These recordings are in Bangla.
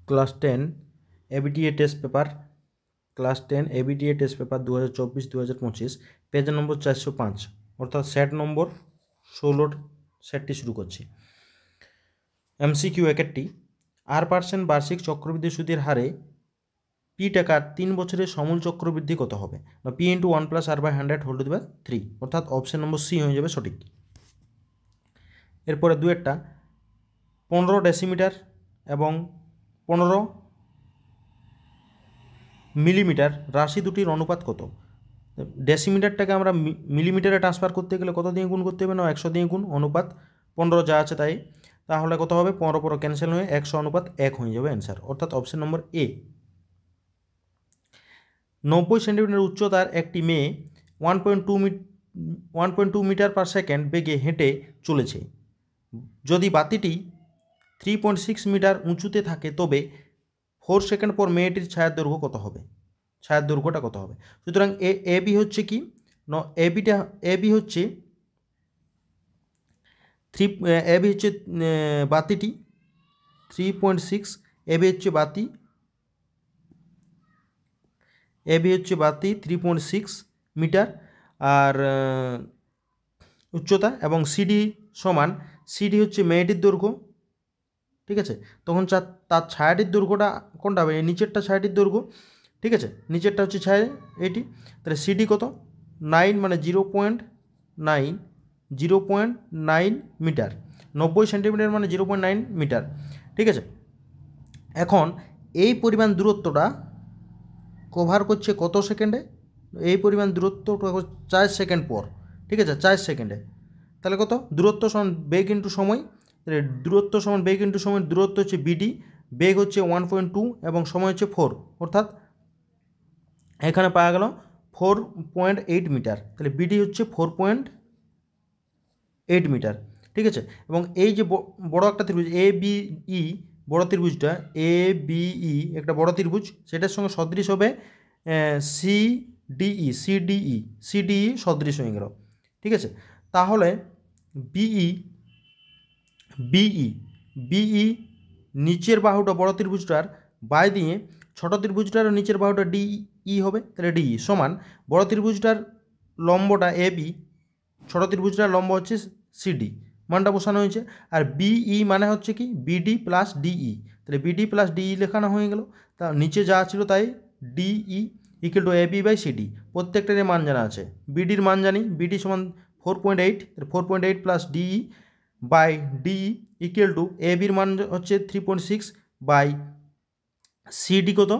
Class 10 ABTA test paper, class 10 ABTA test paper 2024-2025, page নম্বর 405, অর্থাৎ সেট নম্বর 16 সেটটি শুরু করছি। এমসিকিউ 1টি, R% বার্ষিক চক্রবৃদ্ধি সুদের হারে পি টাকার 3 বছরের সমূল চক্রবৃদ্ধি কত হবে? বা পি ইন্টু 1 + R/100 অর্থাৎ অপশন নম্বর সি হয়ে যাবে সঠিক। এরপরে 2টা, 15 ডেসিমিটার এবং 15 মিলিমিটার রাশি দুটির অনুপাত কত? ডেসিমিটারটাকে আমরা মিলিমিটারে ট্রান্সফার করতে গেলে কত দিয়ে গুণ করতে হবে? না 100 দিয়ে গুণ, অনুপাত 15 যা আছে তাই, তাহলে কত হবে? 15 ক্যান্সেল হয়ে 100:1 হয়ে যাবে অ্যান্সার, অর্থাৎ অপশন নম্বর এ। 90 সেন্টিমিটার উচ্চতার একটি মেয়ে 1.2 মিটার পার সেকেন্ড বেগে হেঁটে চলেছে। যদি বাতিটি 3.6 মিটার উঁচুতে থাকে তবে 4 সেকেন্ড পর মেয়েটির ছায়ার দৈর্ঘ্য কত হবে? ছায়ার দৈর্ঘ্যটা কত হবে? সুতরাং এ বি হচ্ছে কি? এ বি হচ্ছে বাতিটি 3.6, এ বি হচ্ছে বাতি 3.6 মিটার আর উচ্চতা, এবং সিডি হচ্ছে মেয়েটির দৈর্ঘ্য, ঠিক আছে? তখন তার ছায়াটির দৈর্ঘ্যটা কোনটা হবে? নিচেরটা ছায়াটির দৈর্ঘ্য, ঠিক আছে? নিচেরটা হচ্ছে ছায়া এটি, তাহলে সিডি কত? 9 মানে 0.9 মিটার, 90 সেন্টিমিটার মানে 0.9 মিটার, ঠিক আছে? এখন এই পরিমাণ দূরত্বটা কভার করছে কত সেকেন্ডে? এই পরিমাণ দূরত্ব 4 সেকেন্ড পর, ঠিক আছে? 4 সেকেন্ডে, তাহলে কত? দূরত্ব সমান বেগ ইন্টু সময়, তাহলে দূরত্ব সমান বেগ ইন্টু সময়, দূরত্ব হচ্ছে বিডি, বেগ হচ্ছে 1.2 এবং সময় হচ্ছে 4, অর্থাৎ এখানে পাওয়া গেল 4.8 মিটার, তাহলে বিডি হচ্ছে 4.8 মিটার, ঠিক আছে? এবং এই যে বড় একটা ত্রিভুজ এ বি ই, বড় ত্রিভুজটা এ বি ই একটা বড় ত্রিভুজ, সেটার সঙ্গে সদৃশ হবে সিডিই সদৃশ হয়ে গেল, ঠিক আছে? তাহলে বিই নিচের বাহুটা বড় ত্রিভুজটার বাই দিয়ে, ছোট ত্রিভুজটার নিচের বাহুটা ডিই হবে, তাহলে ডিই সমান বড় ত্রিভুজটার লম্বটা এ বি, ছোট ত্রিভুজটার লম্ব হচ্ছে সিডি, মানটা বসানো হয়েছে। আর বিই মানে হচ্ছে কি? বিডি প্লাস ডিই, তাহলে বিডি প্লাস ডিই লেখানো হয়ে গেল। তা নিচে যা ছিল তাই, DE equal to AB by CD, প্রত্যেকটার মান জানা আছে। বিডির মান জানি, বিডি সমান 4.8, 4.8 plus DE by DE equal to এবির মান হচ্ছে 3.6 বাই সিডি কত?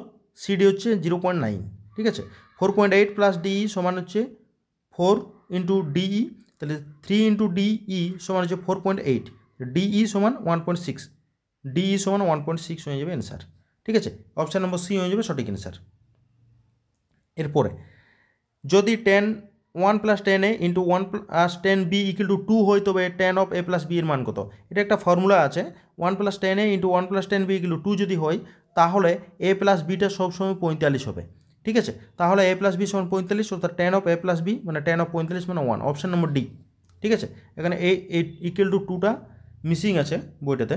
সিডি হচ্ছে 0.9, ঠিক আছে? 4.8 প্লাস ডিই সমান হচ্ছে 4 ইন্টু ডিই, তাহলে 3 ইন্টু ডিই সমান হচ্ছে 4.8, ডিই সমান 1.6, ডিই সমান 1.6 হয়ে যাবে অ্যান্সার, ঠিক আছে? অপশান নম্বর সি হয়ে যাবে সঠিক অ্যান্সার। এরপরে যদি 1 + 10a into 1 + 10b equal to 2 হয় তবে 10 অফ a + b এর মান কত? এটা একটা ফর্মুলা আছে, 1 + 10a into 1 + 10b equal to 2 যদি হয় তাহলে a + bটা সবসময় 45 হবে, ঠিক আছে? তাহলে a + b সমান 45, অর্থাৎ 10 অফ a + b মানে 10 অফ 45 মানে 1, অপশান নম্বর ডি, ঠিক আছে? এখানে a ইকুয়াল টু 2টা মিসিং আছে বইটাতে।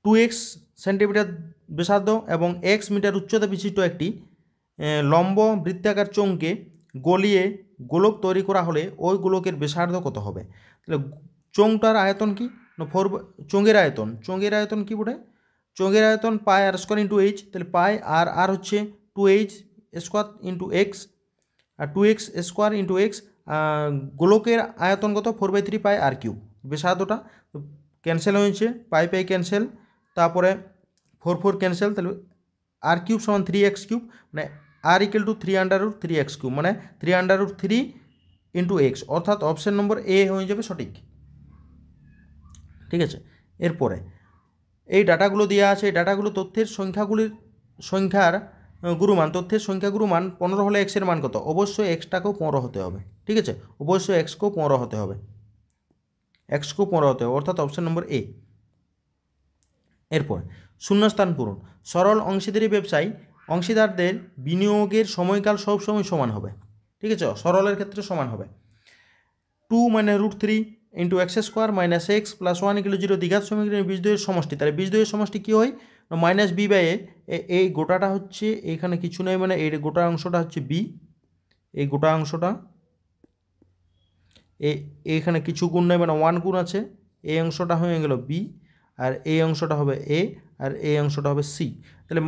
2x সেন্টিমিটার ব্যাসার্ধ এবং x মিটার উচ্চতা বিশিষ্ট একটি লম্ব বৃত্তাকার চোঙকে গলিয়ে গোলক তৈরি করা হলে ওই গোলকের ব্যাসার্ধ কত হবে? তাহলে চোঙটার আয়তন কি? চোঙের আয়তন কি বটে? চোঙের আয়তন পাই আর স্কোয়ার ইন্টু এইচ, তাহলে পাই আর হচ্ছে 2h স্কোয়ার ইন্টু এক্স, আর 2x স্কোয়ার ইন্টু এক্স। গোলকের আয়তন কত? 4/3 পাই আর কিউব। ব্যাসার্ধটা ক্যান্সেল হয়েছে, পাই ক্যান্সেল, তারপরে 4 ক্যান্সেল, তাহলে আর কিউব সমান 3x কিউব, মানে আর ইকুয়াল টু 3√3x কিউব, মানে 3√3 ইন্টু এক্স, অর্থাৎ অপশান নম্বর এ হয়ে যাবে সঠিক, ঠিক আছে? এরপরে এই ডাটাগুলো দেওয়া আছে, এই ডাটাগুলো তথ্যের সংখ্যার গুরুমান 15 হলে এক্সের মান কত? অবশ্যই এক্সটাকেও 15 হতে হবে, ঠিক আছে? অবশ্যই এক্সকেও 15 হতে হবে, অর্থাৎ অপশান নম্বর এ। এরপর শূন্যস্থান পূরণ। সরল অংশীদারি ব্যবসায় অংশীদারদের বিনিয়োগের সময়কাল সবসময় সমান হবে, ঠিক আছে? সরলের ক্ষেত্রে সমান হবে। 2 মানে √3 into x square minus x plus one equal zero দ্বিঘাত সমীকরণের বীজদ্বয়ের সমষ্টি। তাহলে বীজদ্বয়ের সমষ্টি কী হয়? মাইনাস বি বাই এ। এই গোটাটা হচ্ছে এখানে কিছু নয়, মানে এই গোটা অংশটা হচ্ছে বি, এই গোটা অংশটা এখানে কিছু গুণ নয়, মানে ওয়ান গুণ আছে, এই অংশটা হয়ে গেল বি, আর এই অংশটা হবে এ, আর এই অংশটা হবে সি। তাহলে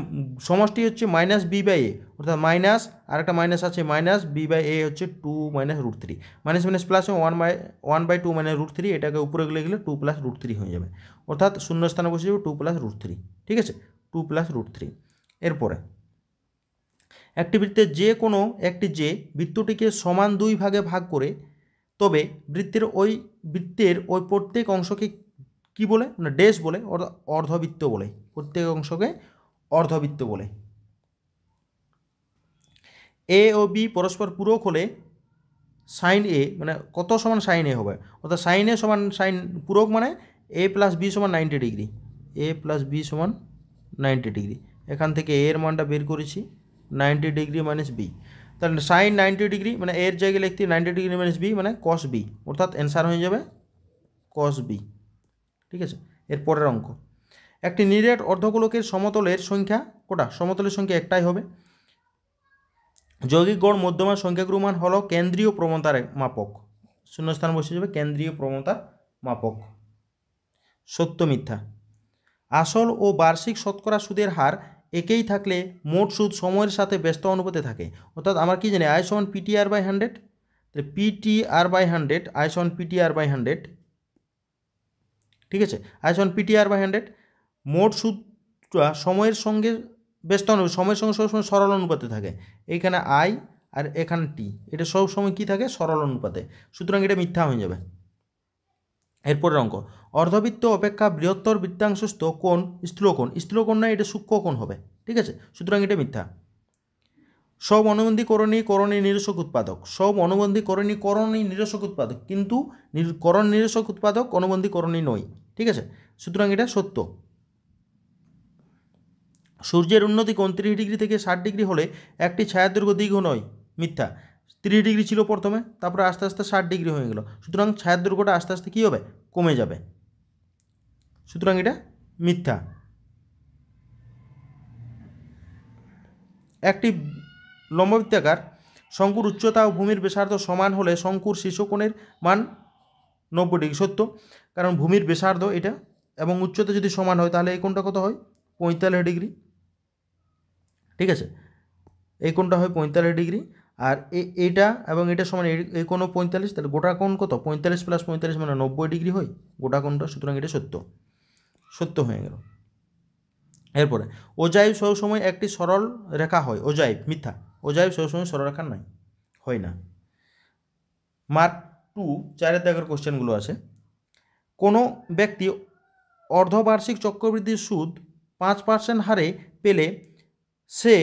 সমষ্টি হচ্ছে মাইনাস বি বাই এ, অর্থাৎ মাইনাস আর একটা মাইনাস আছে, মাইনাস বি বাই এ হচ্ছে 2 minus root 3, minus minus plus 1/2 minus root 3, এটাকে উপরে গেলে 2 প্লাস রুট 3 হয়ে যাবে, অর্থাৎ শূন্য স্থানে বসে যাবে 2 প্লাস রুট 3। ঠিক আছে, 2 প্লাস রুট 3। এরপরে একটি বৃত্তের যে কোনো একটি যে বৃত্তটিকে সমান 2 ভাগে ভাগ করে, তবে বৃত্তের ওই প্রত্যেক অংশকে কি বলে? না ড্যাশ বলে, অর্ধবৃত্ত বলে। প্রত্যেক অংশকে অর্ধবৃত্ত বলে। এ ও বি পরস্পর পূরক হলে সাইন এ মানে কত সমান সাইন এ হবে? অর্থাৎ সাইন এ সমান সাইন পূরক মানে এ প্লাস বি সমান 90 ডিগ্রি, এ প্লাস বি সমান 90 ডিগ্রি। এখান থেকে এর মানটা বের করেছি 90 ডিগ্রি মাইনাস বি। তাহলে সাইন 90 ডিগ্রি মানে এর জায়গায় লিখতে 90 ডিগ্রি মাইনাস বি মানে কস বি, অর্থাৎ অ্যান্সার হয়ে যাবে কস বি। ঠিক আছে, এর পরের অঙ্ক, একটি নিরেট অর্ধগোলকের সমতলের সংখ্যা কোটা? সমতলের সংখ্যা একটাই হবে। যৌগিক গড় মধ্যমা সংখ্যাগুরুমান হলো কেন্দ্রীয় প্রবণতার মাপক। শূন্যস্থান বসে যাবে কেন্দ্রীয় প্রবণতার মাপক। সত্য মিথ্যা? আসল ও বার্ষিক শতকরা সুদের হার একই থাকলে মোট সুদ সময়ের সাথে ব্যস্ত অনুপাতে থাকে। অর্থাৎ আমরা কি জানি আই সমান পিটিআর বাই 100, তাহলে পিটিআর বাই 100, আই সমান পিটিআর বাই 100। ঠিক আছে, আই সমান পিটিআর বাই 100, মোট সুদটা সময়ের সঙ্গে ব্যস্ত অনুপাত, সময়ের সঙ্গে সবসময় সরল অনুপাতে থাকে। এইখানে আই আর এখানে টি, এটা সব সময় কী থাকে? সরল অনুপাতে, সুতরাং এটা মিথ্যা হয়ে যাবে। এরপরের অঙ্ক, অর্ধবৃত্ত অপেক্ষা বৃহত্তর বৃত্তাংশস্থ কোণ স্থূলকোণ, স্থূলকোণ নয় এটা সূক্ষ্মকোণ হবে। ঠিক আছে, সুতরাং এটা মিথ্যা। সব অনুবন্ধী করণী নিরসক উৎপাদক, সব অনুবন্ধী করণী নিরসক উৎপাদক, কিন্তু করণ নিরসক উৎপাদক অনুবন্ধী করণী নয়। ঠিক আছে, সুতরাং এটা সত্য। সূর্যের উন্নতি কোণ 30 ডিগ্রি থেকে 60 ডিগ্রি হলে একটি ছায়ার দৈর্ঘ্য দীর্ঘ নয়। মিথ্যা। 30 ডিগ্রি ছিল প্রথমে, তারপরে আস্তে আস্তে 60 ডিগ্রি হয়ে গেল, সুতরাং ছায়ার দৈর্ঘ্যটা আস্তে আস্তে কী হবে? কমে যাবে, সুতরাং এটা মিথ্যা। একটি লম্ববৃত্তাকার শঙ্কুর উচ্চতা ও ভূমির ব্যাসার্ধ সমান হলে শঙ্কুর শীর্ষকোণের মান 90 ডিগ্রি। সত্য, কারণ ভূমির ব্যাসার্ধ এটা এবং উচ্চতা যদি সমান হয় তাহলে এই কোণটা কত হয়? 45 ডিগ্রি। ঠিক আছে, এই কোণটা হয় 45 ডিগ্রি, আর এইটা এবং এটা সমান এই কোণও 45, তাহলে গোটা কোণ কত? 45 প্লাস 45 মানে 90 ডিগ্রি হয় গোটা কোণটা, সুতরাং এটা সত্য, সত্য হয়ে গেল। এরপরে ওজাইব সবসময় একটি সরল রেখা হয়। ওজাইব মিথ্যা, ওজাইব সবসময় সরল রেখা নাই, হয় না। মার্ক 2 4 দাগের কোশ্চেনগুলো আছে। কোনো ব্যক্তি অর্ধবার্ষিক চক্রবৃদ্ধির সুদ 5% হারে পেলে সে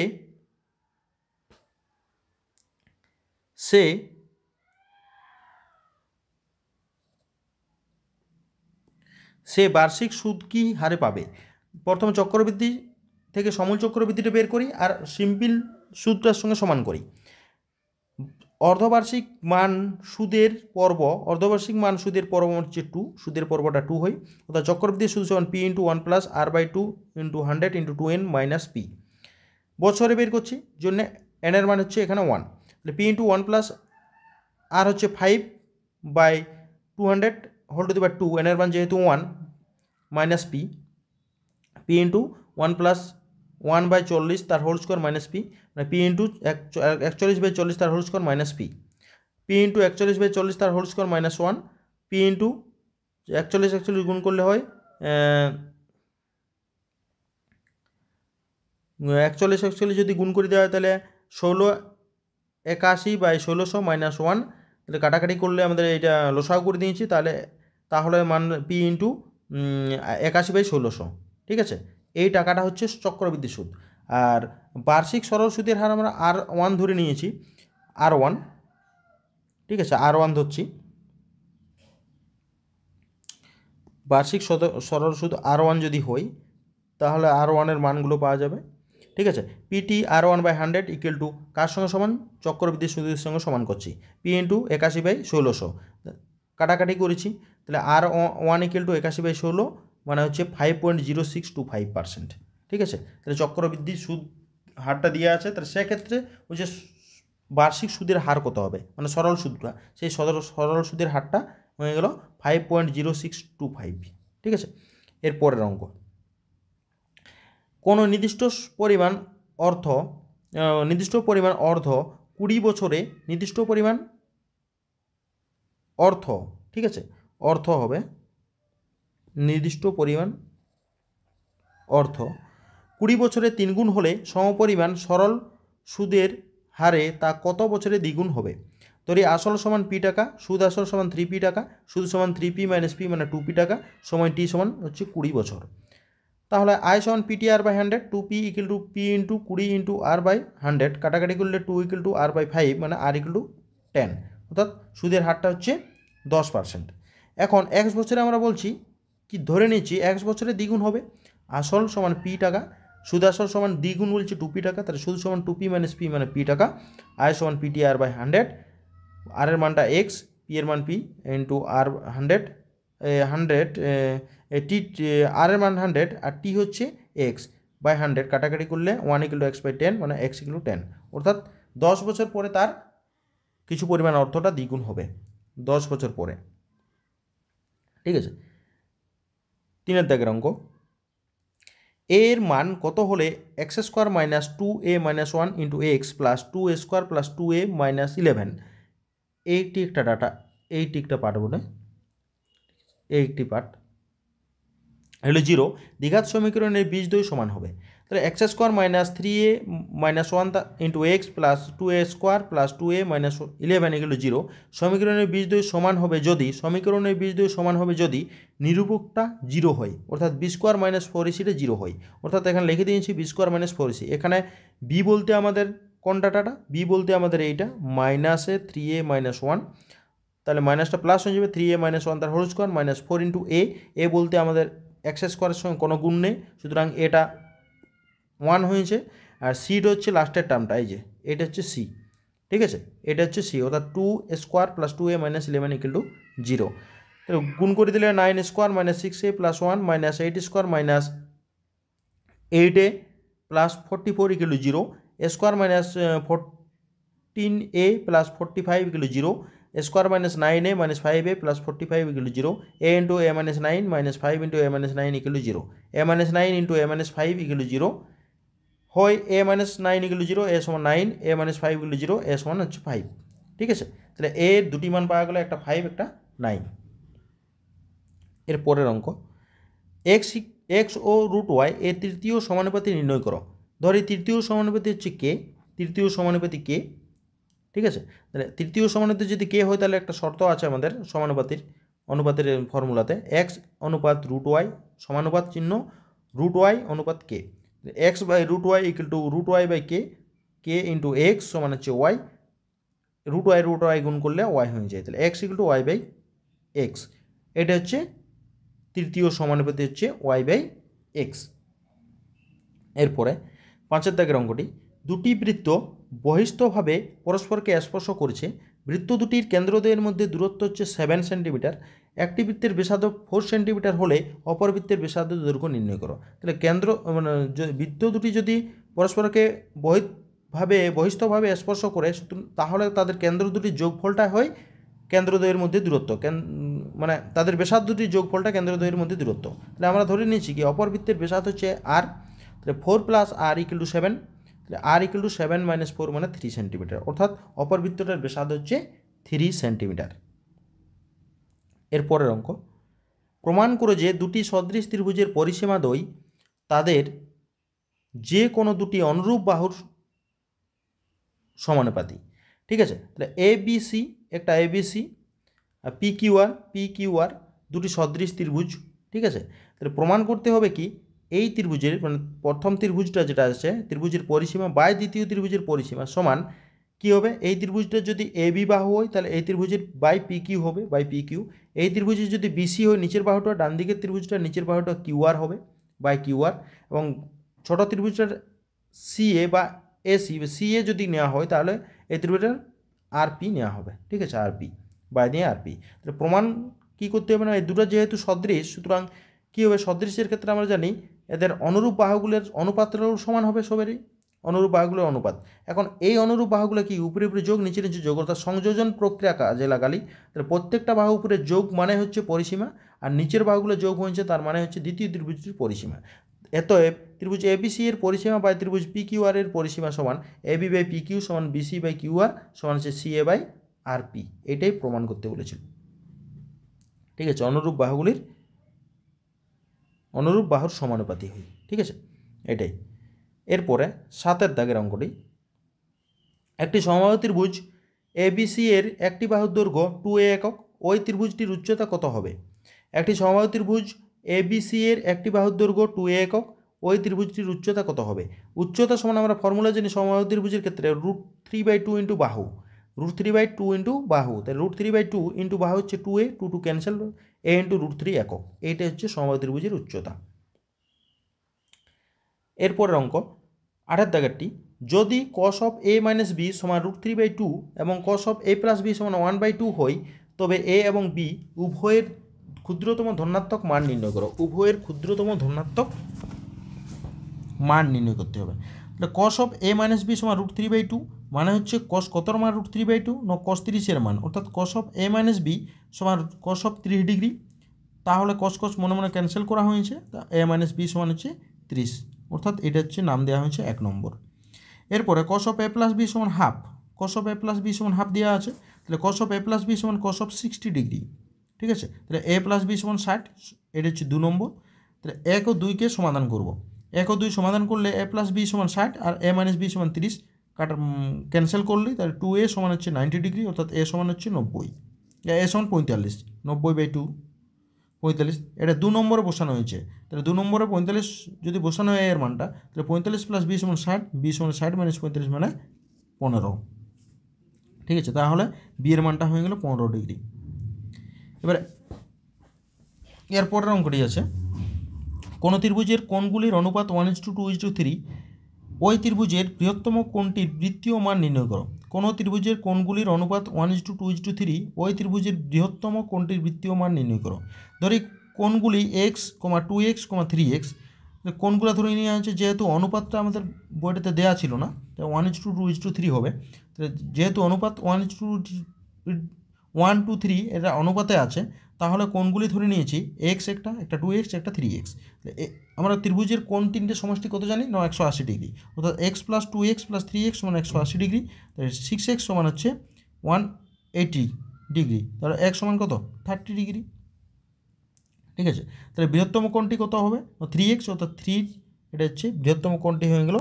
বার্ষিক সুদ কি হারে পাবে? প্রথম চক্রবৃদ্ধি থেকে সমূল চক্রবৃদ্ধিটা বের করি আর সিম্পল সুদটার সঙ্গে সমান করি। অর্ধবার্ষিক মান সুদের পর্ব হচ্ছে 2, সুদের পর্বটা 2 হয়, অর্থাৎ চক্রবৃদ্ধির সুদ সমান P into 1 plus r by 2 into 100 into 2n minus P. বছরে বের করছি জন্য এনের মান হচ্ছে এখানে 1, তাহলে পি ইন্টু 1 প্লাস আর হচ্ছে 5 by 200 whole to the power 2, এনের মান যেহেতু 1 minus P, P into 1 plus 1 by 40 তার হোল স্কোয়ার মাইনাস পি, মানে পি ইন্টু 41 বাই 40 তার whole square minus P, P into 41 by 40 তার whole square minus 1, P into 41 গুণ করলে হয় 41 যদি গুণ করে দেওয়া হয় তাহলে 1681 বাই 1600 মাইনাস 1, তাহলে কাটাকাটি করলে আমাদের এটা লসাগু করে দিয়েছি, তাহলে মান পি ইন্টু 81 বাই 1600। ঠিক আছে, এই টাকাটা হচ্ছে চক্রবৃদ্ধি সুদ। আর বার্ষিক সরল সুদের হার আমরা R1 ধরে নিয়েছি, R1। ঠিক আছে, R1 ধরছি, বার্ষিক সরল সুদ R1 যদি হয় তাহলে R1-এর মানগুলো পাওয়া যাবে। ঠিক আছে, PT R1 by 100 equal to কার সঙ্গে সমান? চক্রবৃদ্ধি সুদের সঙ্গে সমান করছি, পি ইন্টু 81 বাই 1600, কাটাকাটি করেছি, তাহলে আর ওয়ান ইকুয়াল টু 81/16 মানে হচ্ছে 5.0625%। ঠিক আছে, তাহলে চক্রবৃদ্ধি সুদ হারটা দেওয়া আছে, তাহলে সেক্ষেত্রে হচ্ছে বার্ষিক সুদের হার কত হবে, মানে সরল সুদটা, সেই সরল সুদের হারটা হয়ে গেল 5.0625। ঠিক আছে, এর পরের অঙ্ক, কোনো নির্দিষ্ট পরিমাণ অর্থ 20 বছরে নির্দিষ্ট পরিমাণ অর্থ, ঠিক আছে, অর্থ হবে নির্দিষ্ট পরিমাণ অর্থ 20 বছরে 3 গুণ হলে সমপরিমাণ সরল সুদের হারে তা কত বছরে দ্বিগুণ হবে? ধরি আসল সমান পি টাকা, সুদ আসল সমান 3p টাকা, সুদ সমান 3p - p মানে 2p টাকা, সময় টি সমান হচ্ছে 20 বছর। তাহলে আই সমান PTR/100, 2p equal to p into 20 into R/100, কাটাকাটি করলে 2 ইকুয়াল টু R/5 মানে R ইকুয়াল টু 10, অর্থাৎ সুদের হারটা হচ্ছে 10%। এখন x বছরে আমরা বলছি কি, ধরে নিচ্ছি x বছরে দ্বিগুণ হবে, আসল সমান p টাকা, সুদ আসল সমান দ্বিগুণ বলছে 2p টাকা, তাহলে সুদ সমান 2p - p মানে p টাকা, আই সমান PTR/100, আর এর মানটা x, p এর মান p ইন্টু R100, 100 টি, আর এর মান 100 আর টি হচ্ছে x/100, কাটাকাটি করলে 1 ইকুয়াল টু x/10 মানে x ইকুয়াল টু 10, অর্থাৎ 10 বছর পরে তার কিছু পরিমাণ অর্থটা দ্বিগুণ হবে 10 বছর পরে। ঠিক আছে, 3 দাগের অঙ্ক, এর মান কত হলে x² - 2a - 1 into x plus 2a² plus 2a - 11, এইটি একটা ডাটা, এইটি একটা পার্ট বলে, এই একটি পার্ট হলো 0, দ্বিঘাত সমীকরণের বীজদ্বয় সমান হবে। তাহলে x² - 3a - 1 into x plus 2a² plus 2a - 11 এগুলো 0, সমীকরণের বীজদ্বয় সমান হবে যদি নিরূপকটা 0 হয়, অর্থাৎ b² - 4ac 0 হয়, অর্থাৎ এখানে লিখে দিয়েছি b² - 4ac। এখানে b বলতে আমাদের কোন ডাটাটা, b বলতে আমাদের এইটা -3a - 1, তাহলে মাইনাসটা প্লাস হয়ে যাবে, 3a - 1 তার হোল স্কোয়ার মাইনাস 4 ইন্টু এ বলতে আমাদের x² সঙ্গে কোনো গুণ নেই, সুতরাং এটা 1 হয়েছে, আর সিটা হচ্ছে লাস্টের টার্মটা, এই যে এটা হচ্ছে সি। ঠিক আছে, এটা হচ্ছে সি, অর্থাৎ 2² প্লাস 2a - 11 ইকুয়াল টু 0। তাহলে গুণ করে দিলে 9² - 6a plus 1 minus 8² minus 8a plus 44 equal to 0, a² - 14a plus 45 equal to 0, a² - 9a - 5a plus 45 equal to 0, a into a - 9 minus 5 into a - 9 equal to 0, a - 9 into a - 5 equal to 0, হয় a - 9 ইকুয়াল টু 0, a সমান 9, a - 5 ইকুয়াল টু 0, a সমান হচ্ছে 5। ঠিক আছে, তাহলে a এর দুটি মান পাওয়া গেল, একটা 5 একটা 9। এর পরের অঙ্ক, x ও √y এর তৃতীয় সমানুপাতি নির্ণয় করো। ধরি তৃতীয় সমানুপাতি হচ্ছে কে, তৃতীয় সমানুপাতি কে। ঠিক আছে, তাহলে তৃতীয় সমানুপাতি যদি কে হয়, তাহলে একটা শর্ত আছে আমাদের অনুপাতের ফর্মুলাতে, x অনুপাত √y সমানুপাত চিহ্ন √y অনুপাত কে, x/√y ইকুয়াল টু √y/কে, কে ইন্টু এক্স সমান হচ্ছে y, √y গুণ করলে y হয়ে যায়, তাহলে x ইকুয়াল টু y/x, এটা হচ্ছে তৃতীয় সমানুপাতি হচ্ছে y/x। এরপরে 5 দাগের অঙ্কটি, দুটি বৃত্ত বহিস্থভাবে পরস্পরকে স্পর্শ করেছে, বৃত্ত দুটির কেন্দ্রদ্বয়ের মধ্যে দূরত্ব হচ্ছে 7 সেন্টিমিটার, একটি বৃত্তের ব্যাসার্ধ 4 সেন্টিমিটার হলে অপর বৃত্তের ব্যাসার্ধ দৈর্ঘ্য নির্ণয় করো। তাহলে বৃত্ত দুটি যদি পরস্পরকে বহিস্থভাবে স্পর্শ করে, তাহলে তাদের কেন্দ্র দুটির যোগফলটা হয় কেন্দ্রদ্বয়ের মধ্যে দূরত্ব, মানে তাদের ব্যাসার্ধ দুটির যোগফলটা কেন্দ্রদ্বয়ের মধ্যে দূরত্ব। তাহলে আমরা ধরে নিচ্ছি কি অপর বৃত্তের ব্যাসার্ধ হচ্ছে r, তাহলে 4 প্লাস r ইকুয়াল টু 7, তাহলে r ইকুয়াল টু 7 - 4 মানে 3 সেন্টিমিটার, অর্থাৎ অপর বৃত্তটার ব্যাসার্ধ হচ্ছে 3 সেন্টিমিটার। এর পরের অঙ্ক, প্রমাণ করো যে দুটি সদৃশ ত্রিভুজের পরিসীমাদ্বয় তাদের যে কোনো দুটি অনুরূপ বাহুর সমানুপাতি। ঠিক আছে, তাহলে ABC, একটা ABC আর PQR দুটি সদৃশ ত্রিভুজ। ঠিক আছে, তাহলে প্রমাণ করতে হবে কি এই ত্রিভুজের, মানে প্রথম ত্রিভুজটা যেটা আছে ত্রিভুজের পরিসীমা বাই দ্বিতীয় ত্রিভুজের পরিসীমা সমান কি হবে, এই ত্রিভুজটা যদি AB বাহু হয় তাহলে এই ত্রিভুজের বাই PQ হবে, বাই PQ। এই ত্রিভুজের যদি BC হয় নিচের বাহুটা, ডান দিকের ত্রিভুজটা নিচের বাহুটা QR হবে, বাই QR। এবং ছোট ত্রিভুজটার CA বা AC যদি নেওয়া হয় তাহলে এই ত্রিভুজের RP নেওয়া হবে। ঠিক আছে, RP, বাই দিয়ে আরপি। তাহলে প্রমাণ কী করতে হবে না, এই দুটো যেহেতু সদৃশ, সুতরাং কী হবে, সদৃশের ক্ষেত্রে আমরা জানি এদের অনুরূপ বাহুগুলোর অনুপাতটাও সমান হবে সবেরই, অনুরূপ বাহুগুলোর অনুপাত। এখন এই অনুরূপ বাহুগুলো কি উপরে উপরে যোগ, নিচে নিচে যোগ, অর্থাৎ সংযোজন প্রক্রিয়া কাজে লাগালি। তাহলে প্রত্যেকটা বাহু উপরে যোগ মানে হচ্ছে পরিসীমা, আর নিচের বাহুগুলো যোগ হয়েছে তার মানে হচ্ছে দ্বিতীয় ত্রিভুজটির পরিসীমা। অতএব ত্রিভুজ এবিসি এর পরিসীমা বাই ত্রিভুজ পিকিউআর এর পরিসীমা সমান এবি বাই পিকিউ সমান বিসি বাই কিউআর সমান হচ্ছে সিএ বাই আরপি। এটাই প্রমাণ করতে বলেছিল। ঠিক আছে, অনুরূপ বাহুর সমানুপাতি হয়। ঠিক আছে, এটাই। এরপরে 7 দাগের অঙ্কটি, একটি সমবাহু ত্রিভুজ এবিসি এর একটি বাহুর দৈর্ঘ্য 2a একক, ওই ত্রিভুজটির উচ্চতা কত হবে? একটি সমবাহু ত্রিভুজ এবিসি এর একটি বাহুর দৈর্ঘ্য 2a একক, ওই ত্রিভুজটির উচ্চতা কত হবে? উচ্চতা সমান আমরা ফর্মুলা জানি সমবাহু ত্রিভুজের ক্ষেত্রে √3/2 ইন্টু বাহু, √3/2 ইন্টু বাহু, তাই √3/2 ইন্টু বাহু হচ্ছে 2a, 2 ক্যান্সেল, a ইন্টু √3 একক। এইটা হচ্ছে সমবাহু ত্রিভুজের উচ্চতা। এরপরের অঙ্ক 8 দাগেরটি, যদি cos of a minus B সমান √3/2 এবং cos of a plus B সমান 1/2 হয়, তবে a এবং b উভয়ের ক্ষুদ্রতম ধনাত্মক মান নির্ণয় করো। উভয়ের ক্ষুদ্রতম ধনাত্মক মান নির্ণয় করতে হবে। তাহলে cos of a minus B সমান √3/2 মানে হচ্ছে cos কতর মান √3/2 না cos 30-এর মান, অর্থাৎ cos of a minus B সমান cos অফ 30 ডিগ্রি। তাহলে cos মনে মনে ক্যান্সেল করা হয়েছে, a মাইনাস বি সমান হচ্ছে 30, অর্থাৎ এটা হচ্ছে নাম দেওয়া হয়েছে 1 নম্বর। এরপরে cos of a plus B সমান half, cos of a plus B সমান হাফ দেওয়া আছে। তাহলে cos of a plus B সমান cos অফ 60 ডিগ্রি। ঠিক আছে, তাহলে a প্লাস বি সমান 60, এটা হচ্ছে 2 নম্বর। তাহলে 1 ও 2কে সমাধান করব। 1 ও 2 সমাধান করলে a প্লাস বি সমান 60 আর a মাইনাস বি সমান 30 কাটা ক্যান্সেল করলেই তাহলে 2a সমান হচ্ছে 90 ডিগ্রি, অর্থাৎ a সমান হচ্ছে 90, a সমান 45, 90/2 45। এটা 2 নম্বরে বসানো হয়েছে। তাহলে 2 নম্বরে 45 যদি বসানো হয় এর মানটা, তাহলে 45 প্লাস বি সমান 60, বি সমান 60 মাইনাস 45 মানে 15। ঠিক আছে, তাহলে বি এর মানটা হয়ে গেল 15 ডিগ্রি। এবারে এরপরের অঙ্কটি আছে, কোন ত্রিভুজের কোণগুলির অনুপাত 1:2:3, ওই ত্রিভুজের বৃহত্তম কোণটির বৃত্তীয় মান নির্ণয় করো। কোন ত্রিভুজের কোণগুলির অনুপাত 1:2:3, ওই ত্রিভুজের বৃহত্তম কোণটির বৃত্তীয় মান নির্ণয় করো। ধরি কোণগুলি x, 2x, 3x, কোণগুলো ধরে নিয়ে আছে, যেহেতু অনুপাতটা আমাদের বইটাতে দেওয়া ছিল না, তাই 1:2:3 হবে। তাহলে যেহেতু অনুপাত 1:3 এটা অনুপাতে আছে, তাহলে কোণগুলি ধরে নিয়েছি x একটা 2x, একটা 3x। আমরা ত্রিভুজের কোণ তিনটে সমষ্টি কত জানি না, 180 ডিগ্রি, অর্থাৎ x plus 2x plus 3x সমান 180 ডিগ্রি। তাহলে 6x সমান হচ্ছে 180 ডিগ্রি, তাহলে x সমান কত 30 ডিগ্রি। ঠিক আছে, তাহলে বৃহত্তম কোণটি কত হবে 3x, অর্থাৎ 3, এটা হচ্ছে বৃহত্তম কোণটি হয়ে গেল,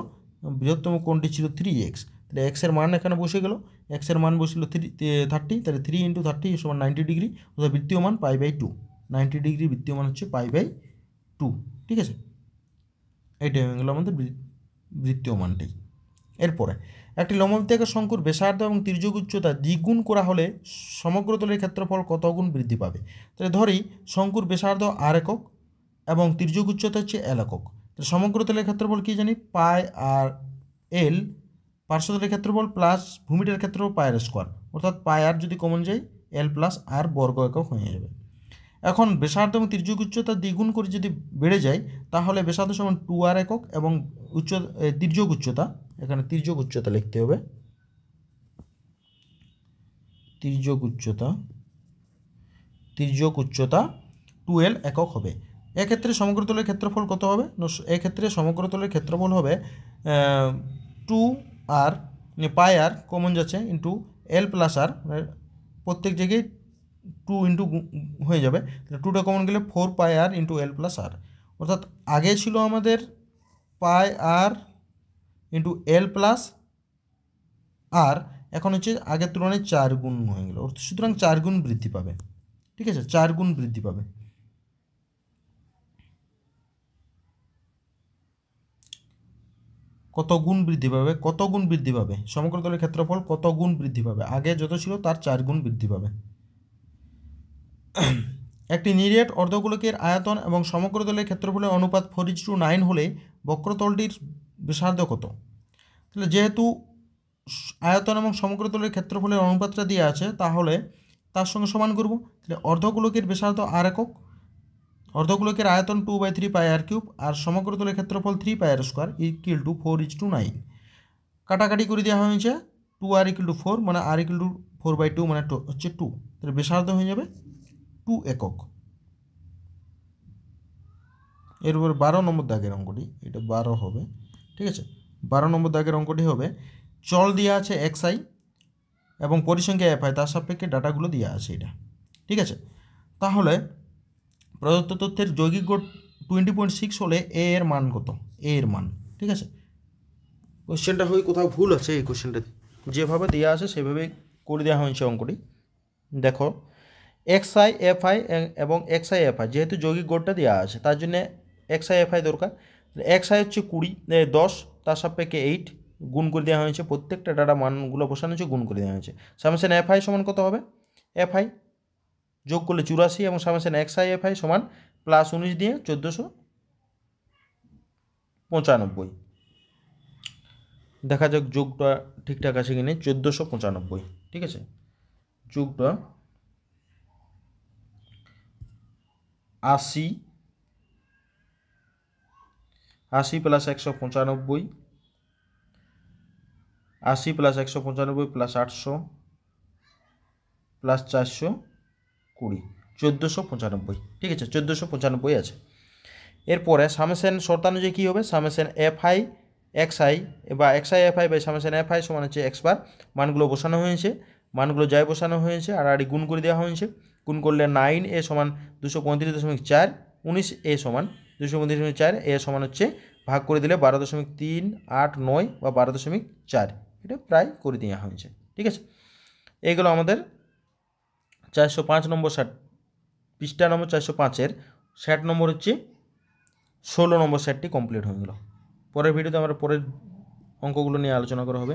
বৃহত্তম কোণটি ছিল 3x। তাহলে x এর মান এখানে বসে গেল, x এর মান বসছিল 30, তাহলে 3 × 30 সমান 90 ডিগ্রি, অর্থাৎ বৃত্তীয় মান π/2, 90 ডিগ্রি বৃত্তীয় মান হচ্ছে π/2। ঠিক আছে, এইটাই হয়ে গেল আমাদের বৃত্তীয় মানটি। এরপরে একটি লম্ববৃত্তাকার শঙ্কুর ব্যাসার্ধ এবং তির্যক উচ্চতা দ্বিগুণ করা হলে সমগ্র তলের ক্ষেত্রফল কত গুণ বৃদ্ধি পাবে? তাহলে ধরি শঙ্কুর ব্যাসার্ধ r একক এবং তির্যক উচ্চতা হচ্ছে l একক। তাহলে সমগ্র তলের ক্ষেত্রফল কি জানি, πr/l, পার্শ্বতলের ক্ষেত্রফল প্লাস ভূমিটার ক্ষেত্রফল πr², অর্থাৎ πr যদি কমন যায় l প্লাস r বর্গ একক হয়ে যাবে। এখন ব্যাসার্ধ এবং তির্যক উচ্চতা দ্বিগুণ করে যদি বেড়ে যায়, তাহলে ব্যাসার্ধ সমান 2r একক এবং তির্যক উচ্চতা, এখানে তির্যক উচ্চতা লিখতে হবে, তির্যক উচ্চতা 2l একক হবে। এক্ষেত্রে সমগ্র তলের ক্ষেত্রফল কত হবে? এক্ষেত্রে সমগ্র তলের ক্ষেত্রফল হবে 2r, πr কমন যাচ্ছে, ইন্টু l প্লাস r, প্রত্যেক জায়গায় 2 ইন্টু হয়ে যাবে, তাহলে 2টা কমন গেলে 4πr into l plus r, অর্থাৎ আগে ছিল আমাদের πr into l plus r, এখন হচ্ছে আগের তুলনায় 4 গুণ হয়ে গেল, সুতরাং 4 গুণ বৃদ্ধি পাবে। ঠিক আছে, 4 গুণ বৃদ্ধি পাবে। কত গুণ বৃদ্ধি পাবে? কত গুণ বৃদ্ধি পাবে? সমগ্র তলের ক্ষেত্রফল কত গুণ বৃদ্ধি পাবে? আগে যত ছিল তার 4 গুণ বৃদ্ধি পাবে। একটি নিরেট অর্ধগোলকের আয়তন এবং সমগ্র তলের ক্ষেত্রফলের অনুপাত 4:9 হলে বক্রতলটির ব্যাসার্ধ কত? তাহলে যেহেতু আয়তন এবং সমগ্র তলের ক্ষেত্রফলের অনুপাতটা দিয়ে আছে, তাহলে তার সঙ্গে সমান করব। তাহলে অর্ধগোলকের ব্যাসার্ধ আর একক, অর্ধগোলকের আয়তন 2/3 পাই আর কিউব, আর সমগ্রতলের ক্ষেত্রফল 3 পাই আর স্কোয়ার ইকুয়াল টু 4:9। কাটাকাটি করে দেওয়া হয়েছে 2r = 4, মানে r = 4/2, মানে হচ্ছে 2। তাহলে ব্যাসার্ধ হয়ে যাবে 2 একক। এরপর 12 নম্বর দাগের অঙ্কটি, এটা 12 হবে, ঠিক আছে। 12 নম্বর দাগের অঙ্কটি হবে চল দেওয়া আছে xi এবং পরিসংখ্যা fi, তার সাপেক্ষে ডাটাগুলো দেওয়া আছে এটা, ঠিক আছে। তাহলে প্রদত্ত তথ্যের যৌগিক গড় 20.6 হলে এ এর মান কত, এ এর মান, ঠিক আছে। কোশ্চেনটা হয়ে কোথাও ভুল আছে, এই কোশ্চেনটা যেভাবে দেওয়া আছে সেভাবে করে দেওয়া হয়েছে অঙ্কটি। দেখো xi fi এবং xi fi যেহেতু যৌগিক গড়টা দেওয়া আছে তার জন্য xi fi দরকার। xi হচ্ছে 10, তার সাপেক্ষে 8 গুণ করে দেওয়া হয়েছে, প্রত্যেকটা ডাটা মানগুলো বসানো হয়েছে, গুণ করে দেওয়া হয়েছে। সামেশন fi সমান কত হবে, fi যোগ করলে 84 এবং সামেশন xi fi সমান +19 দিয়ে 1495। দেখা যাক যোগটা ঠিকঠাক আছে কি নেই। 1495, ঠিক আছে। যোগটা 80 + 195, 80 + 195 + 800 + 420, 1495, ঠিক আছে। 1495 আছে। এরপরে সামেশন শর্তানুযায়ী কী হবে, সামেশন fi xi বা xi fi by summation fi সমান হচ্ছে x বার, মানগুলো বসানো হয়েছে, মানগুলো যাই বসানো হয়েছে আর গুণ করে দেওয়া হয়েছে। গুণ করলে 9a সমান 235.4, 19a সমান 235.4, এ সমান হচ্ছে ভাগ করে দিলে 12.389 বা 12.4, এটা প্রায় করে দেওয়া হয়েছে, ঠিক আছে। এইগুলো আমাদের 405 নম্বর পৃষ্ঠা নম্বর 405-এর 60 নম্বর হচ্ছে 16 নম্বর সেটটি কমপ্লিট হয়ে গেল। পরের ভিডিওতে আমরা পরের অঙ্কগুলো নিয়ে আলোচনা করা হবে।